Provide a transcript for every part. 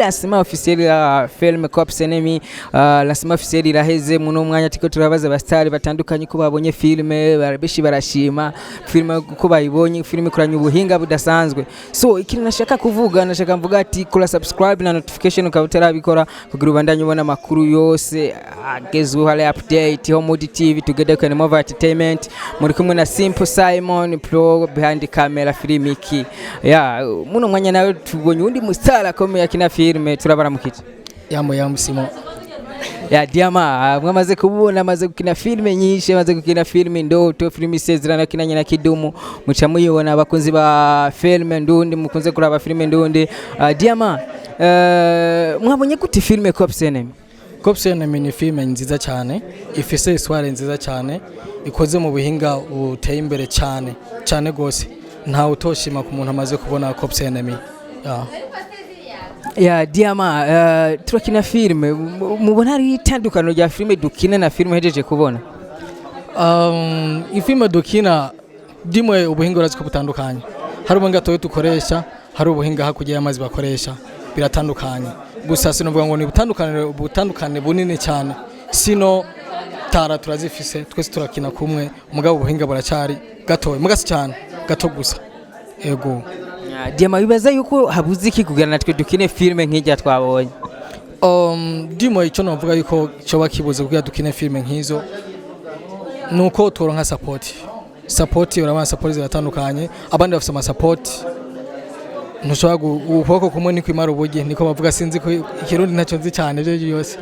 lancement officiel ya film Cops Enemy. Lancement officiel iraheze muno mwanya tiko turabaza abastari batandukanye ko babonye filme barabishi barashima filme ko bayibonye filme kuranya ubuhinga budasanzwe. So ikintu nashaka kuvuga nashaka mvuga ati kula subscribe na notification ukabutera bikora kugira ubandanye ubona amakuru yose agezweho hale update Homewood TV Together kwa Mova Entertainment muri kumwe na Simple Simon Pro behind camera filmiki muno mwanya nawe tubonye undi mustar akomeye akina filme turabaramukije yambo Simon Diamant mwamaze kubona amaze gukina filme nyinshi amaze gukina filme ndoto filme isezerano kinanye na Kidumu muca muyibona abakunzi ba filme ndundi mukunze kuraba filme ndundi Diamant mwabonye gute filme Cops Enemy? Cops Enemy ni filme nziza cyane ifise histoire nziza cyane ikoze mu buhinga uteye imbere cyane gose nta utoshima ku muntu amaze kubona Cops Enemy. Diamant turakina filme mubona ari itandukano rya filme dukina na filme hejeje kubona ifilme dukina dimwe ubuhinga uraziko butandukanye hari ubuhinga toyo dukoresha hari ubuhinga hakurya y'amazi bakoresha biratandukanye gusa sinovuga ngo ni butandukane bunini cyane sino tara turazifise twese turakina kumwe mugabo ubuhinga buracari gatoye mugasi cyane gato gusa ego Diamant bibaza yuko habuze iki kugira natwe dukine filme nk'ijya twabonye dimo icyo navuga yuko cyo bakibuze kugira dukine filme nk'izo nuko turonka support urabana support ziratandukanye abandi bafite ama support ntushobora ukuboko kumwe ni kwimara ubugi niko bavuga sinzi ko ikirundi ntacyo nzi cyane byo yose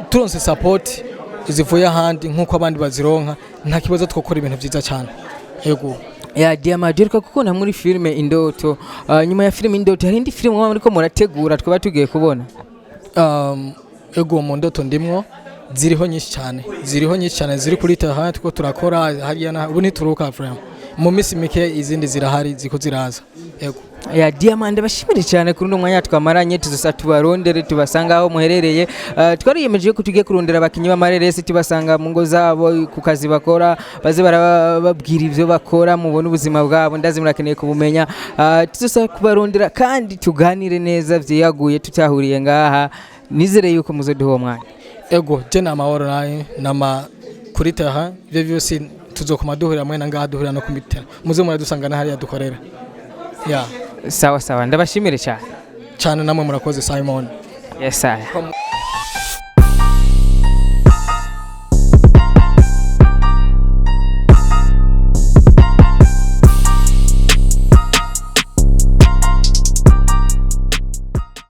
turonse support izivuye ahandi nkuko abandi bazironka nta kibazo twokora ibintu byiza cyane yego Diamant jereka kukona muri filme Indoto nyuma ya filme Indoto hari indi filme mwaba muriko murategura twaba tugiye kubona ego mu Ndoto ndimwo ziriho nyinshi cyane ziri kuri taha tuko turakora hariya ubu ntituruka vraiment mu misi mike izindi zirahari ziko ziraza yego Diamant bashimire cyane kuri umwanya twamaranye tuzosa tubarondere tubasanga aho muherereye twariyemeje ko tugiye kurondera abakinyi b'amareresi tubasanga mu ngo zabo ku kazi bakora baze barababwira ivyo bakora mubone ubuzima bwabo ndazi murakeneye kubumenya tuzosa kubarondera kandi tuganire neza vyiyaguye tutahuriye ngaha nizere yuko muzoduha umwanya ego je na mahoro naye nama kuri taha ivyo byose tuzokoma duhurira mwe ngaha duhurira no kumitera muze muradusangana hariya dukorera sawa ndabashimire cyane namwe murakoze Simon. Yes sir.